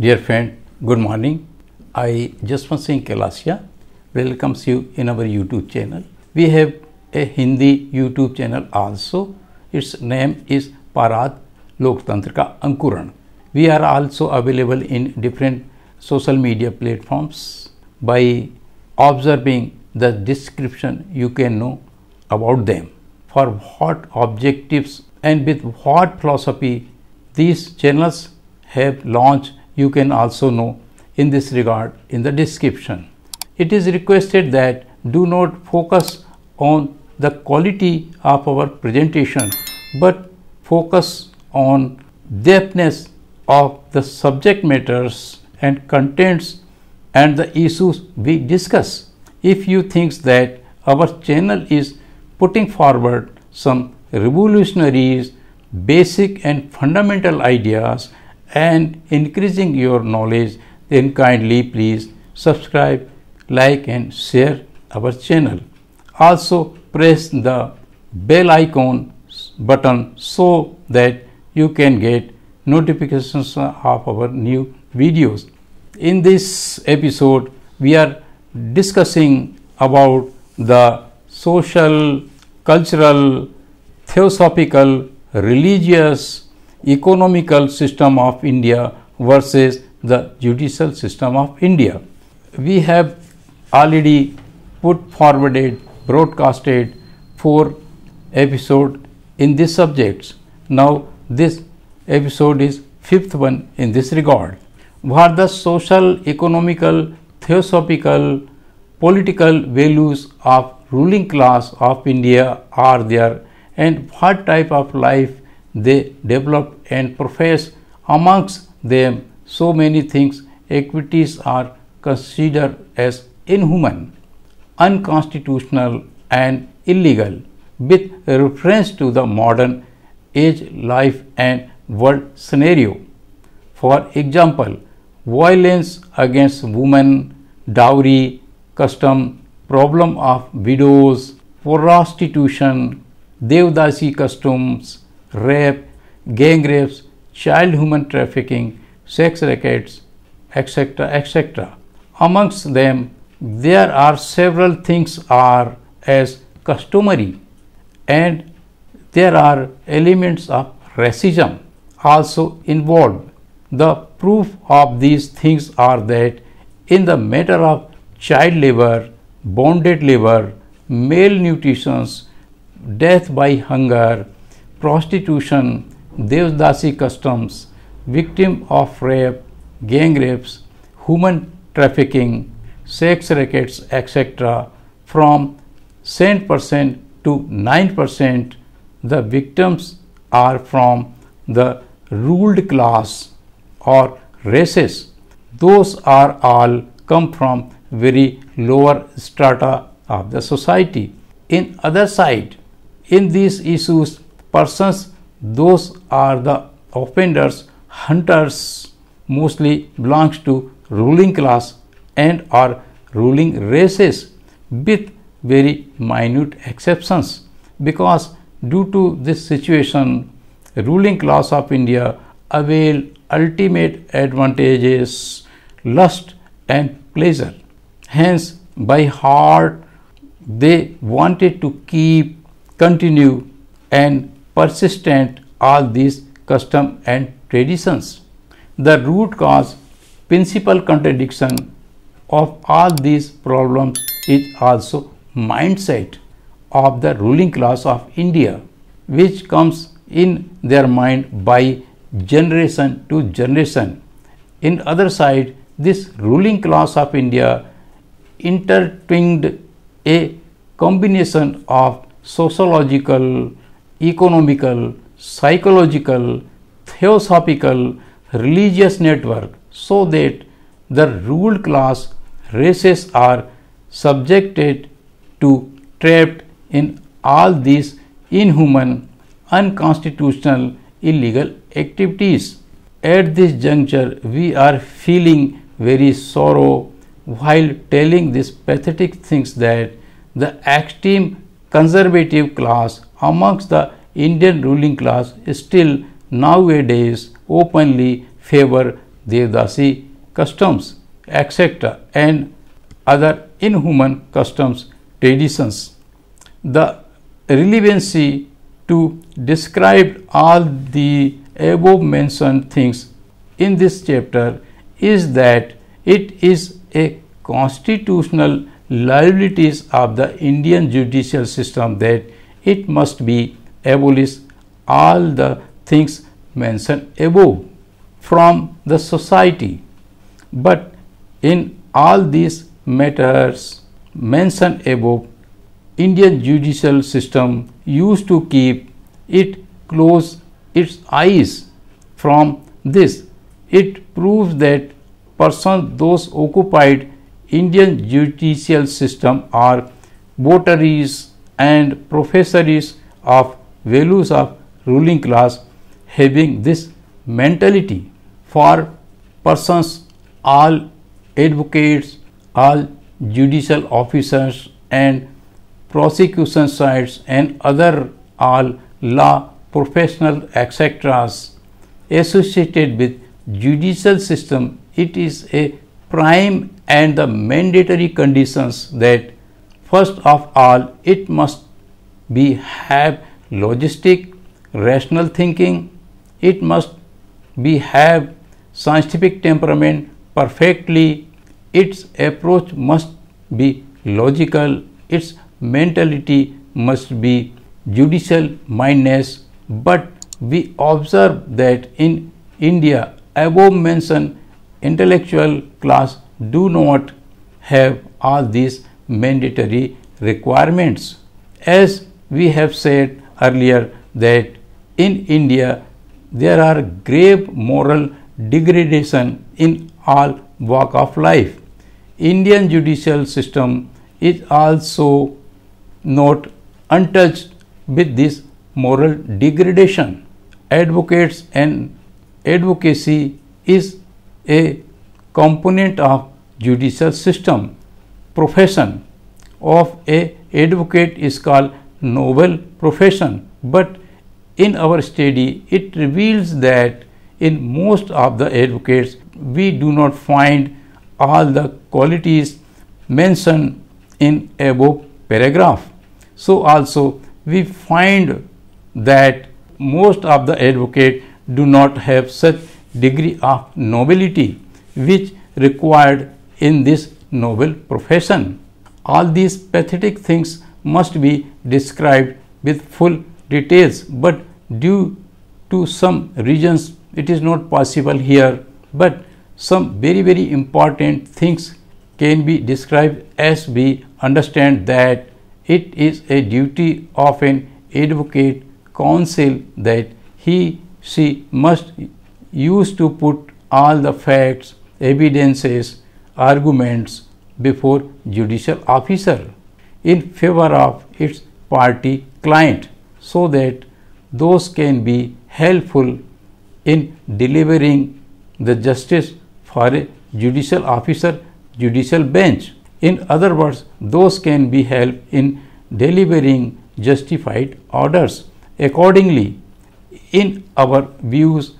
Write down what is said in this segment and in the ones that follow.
Dear friend, good morning. I Jaswant Singh Kelasia welcomes you in our YouTube channel. We have a Hindi YouTube channel also. Its name is Parad Loktantra Ka Ankuran. We are also available in different social media platforms. By observing the description, you can know about them. For what objectives and with what philosophy these channels have launched, you can also know in this regard in the description. It is requested that do not focus on the quality of our presentation, but focus on depthness of the subject matters and contents and the issues we discuss. If you think that our channel is putting forward some revolutionary, basic and fundamental ideas and increasing your knowledge, then kindly please subscribe, like and share our channel. Also press the bell icon button so that you can get notifications of our new videos. In this episode, we are discussing about the social, cultural, theosophical, religious, economical system of India versus the judicial system of India. We have already broadcasted 4 episodes in this subject. Now this episode is 5th one in this regard. What the social, economical, theosophical, political values of ruling class of India are there, and what type of life they develop and profess. Amongst them, so many things, activities are considered as inhuman, unconstitutional and illegal with reference to the modern age life and world scenario. For example, violence against women, dowry, custom, problem of widows, prostitution, devdasi customs, rape, gang rapes, child human trafficking, sex rackets, etc., etc. Amongst them, there are several things are as customary, and there are elements of racism also involved. The proof of these things are that in the matter of child labor, bonded labor, malnutrition, death by hunger, prostitution, devdasi customs, victim of rape, gang rapes, human trafficking, sex rackets, etc., from 7% to 9%, the victims are from the ruled class or races. Those are all come from very lower strata of the society. In other side, in these issues, persons, those are the offenders, hunters, mostly belongs to ruling class and are ruling races with very minute exceptions, because due to this situation, ruling class of India avail ultimate advantages, lust and pleasure. Hence, by heart, they wanted to continue and persistent all these custom and traditions. The root cause, principal contradiction of all these problems is also mindset of the ruling class of India, which comes in their mind by generation to generation. In other side, this ruling class of India intertwined a combination of sociological, economical, psychological, theosophical, religious network, so that the ruled class races are subjected to trapped in all these inhuman, unconstitutional, illegal activities. At this juncture, we are feeling very sorrow while telling these pathetic things that the extreme conservative class amongst the Indian ruling class still nowadays openly favor Devdasi customs, etc., and other inhuman customs traditions. The relevancy to describe all the above mentioned things in this chapter is that it is a constitutional liabilities of the Indian judicial system that it must be abolished all the things mentioned above from the society. But in all these matters mentioned above, Indian judicial system used to keep close its eyes from this. It proves that persons those occupied Indian judicial system are votaries and professors of values of ruling class having this mentality. For persons, all advocates, all judicial officers and prosecution sides and other all law professional etc. associated with judicial system, it is a prime and the mandatory conditions that first of all it must be have logistic rational thinking, it must be have scientific temperament perfectly, its approach must be logical, its mentality must be judicial mindedness. But we observe that in India above mentioned intellectual class do not have all these mandatory requirements. As we have said earlier that in India there are grave moral degradation in all walk of life. Indian judicial system is also not untouched with this moral degradation. Advocates and advocacy is a component of judicial system. Profession of a advocate is called noble profession, but in our study it reveals that in most of the advocates we do not find all the qualities mentioned in above paragraph. So also we find that most of the advocates do not have such degree of nobility which required in this noble profession. All these pathetic things must be described with full details, but due to some reasons it is not possible here, but some very important things can be described as we understand that it is a duty of an advocate counsel that she must use to put all the facts, evidences, arguments before judicial officer in favor of its party client, so that those can be helpful in delivering the justice for a judicial officer, judicial bench. In other words, those can be helped in delivering justified orders. Accordingly, in our views,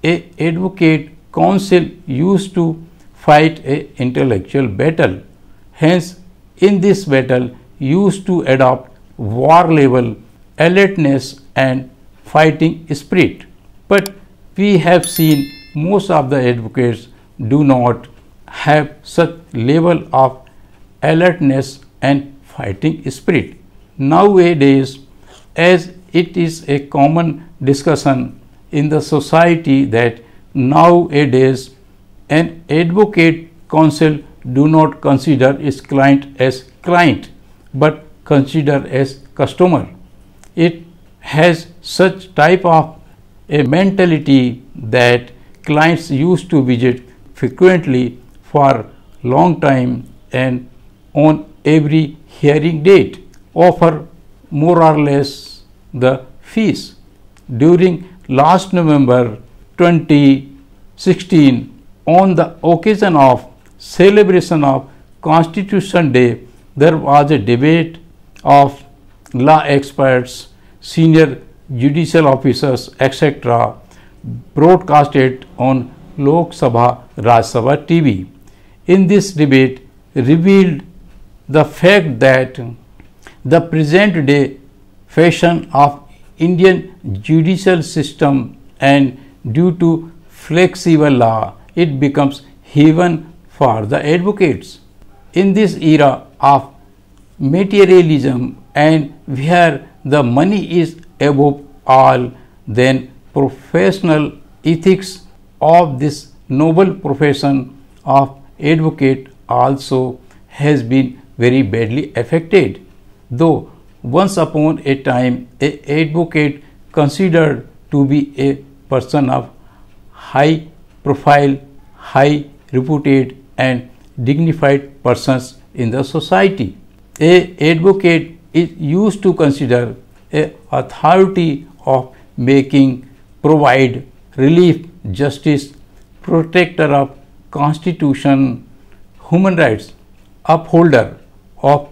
a advocate counsel used to fight a intellectual battle. Hence, in this battle, used to adopt war level alertness and fighting spirit. But we have seen most of the advocates do not have such level of alertness and fighting spirit. Nowadays, as it is a common discussion in the society that nowadays an advocate counsel do not consider its client as client but consider as customer. It has such type of a mentality that clients used to visit frequently for long time and on every hearing date offer more or less the fees. During last November 2016, on the occasion of celebration of Constitution Day, there was a debate of law experts, senior judicial officers, etc., broadcasted on Lok Sabha Raj Sabha TV. In this debate revealed the fact that the present day fashion of Indian judicial system, and due to flexible law it becomes heaven for the advocates. In this era of materialism and where the money is above all, then professional ethics of this noble profession of advocate also has been very badly affected. Though once upon a time an advocate considered to be a person of high profile, high reputed and dignified persons in the society. A advocate is used to consider a authority of making, provide relief, justice, protector of constitution, human rights, upholder of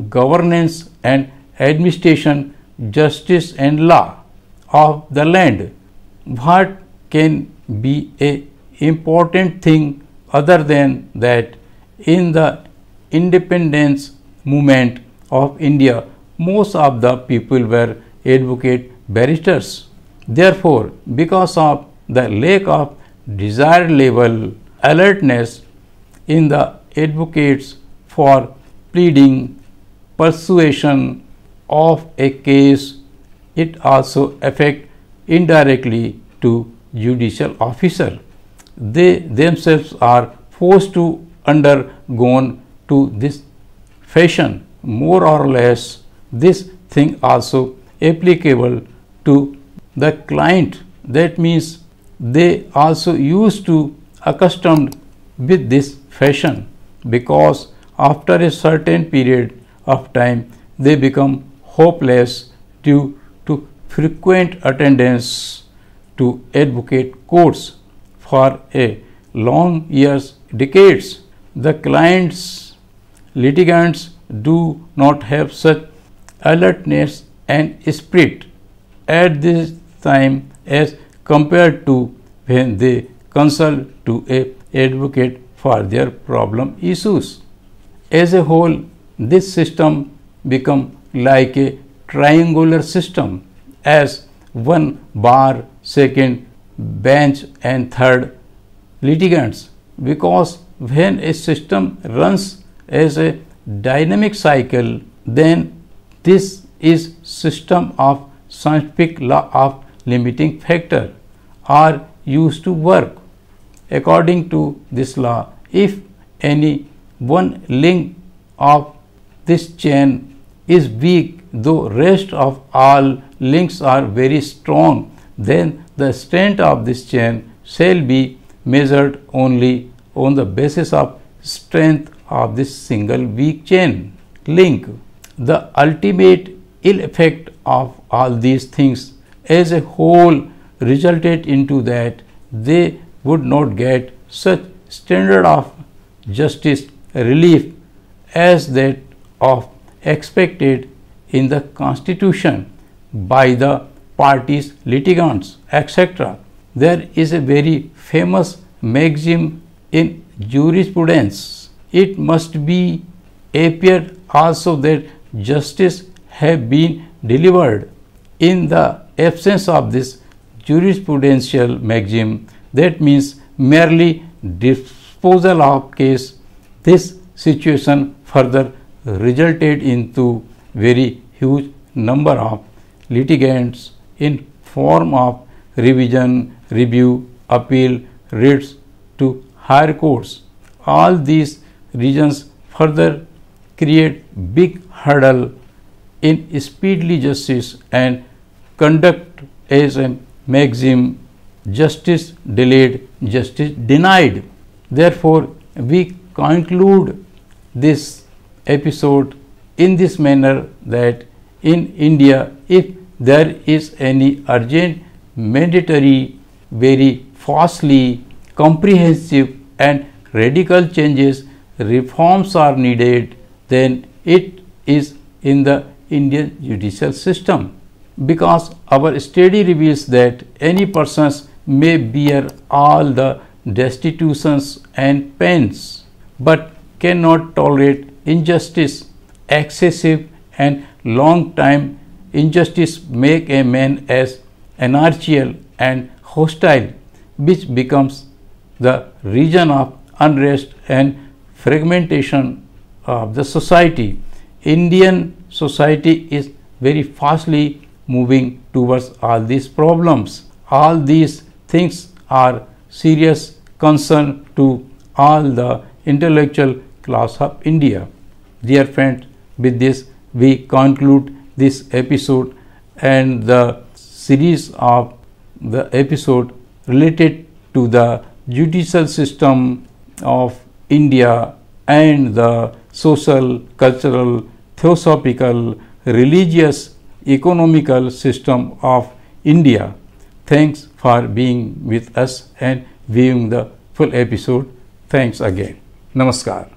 governance and administration, justice and law of the land. What can be a important thing other than that in the independence movement of India most of the people were advocate barristers. Therefore, because of the lack of desired level alertness in the advocates for pleading, persuasion of a case, it also affects indirectly to judicial officer. They themselves are forced to undergo to this fashion more or less. This thing also applicable to the client. That means they also used to accustomed with this fashion, because after a certain period of time they become hopeless due to frequent attendance to advocate courts for a long years, decades. The clients, litigants do not have such alertness and spirit at this time as compared to when they consult to a advocate for their problem issues. As a whole, this system become like a triangular system, as one bar, second bench and third litigants, because when a system runs as a dynamic cycle, then this is system of scientific law of limiting factor are used to work. According to this law, if any one link of this chain is weak, though rest of all links are very strong, then the strength of this chain shall be measured only on the basis of strength of this single weak chain link. The ultimate ill effect of all these things as a whole resulted into that they would not get such standard of justice relief as that of expected in the constitution by the parties, litigants, etc. There is a very famous maxim in jurisprudence. It must be appear also that justice have been delivered. In the absence of this jurisprudential maxim, that means merely disposal of case, this situation further resulted into very huge number of litigants in form of revision, review, appeal, writs to higher courts. All these reasons further create big hurdle in speedily justice and conduct as a maxim: justice delayed, justice denied. Therefore, we conclude this episode in this manner that in India, if there is any urgent, mandatory, very fastly, comprehensive and radical changes, reforms are needed, then it is in the Indian judicial system, because our study reveals that any persons may bear all the destitutions and pains, but cannot tolerate injustice. Excessive and long time injustice make a man as anarchical and hostile, which becomes the reason of unrest and fragmentation of the society. Indian society is very fastly moving towards all these problems. All these things are serious concern to all the intellectual class of India. Dear friends, with this we conclude this episode and the series of the episode related to the judicial system of India and the social, cultural, theosophical, religious, economical system of India. Thanks for being with us and viewing the full episode. Thanks again. Namaskar.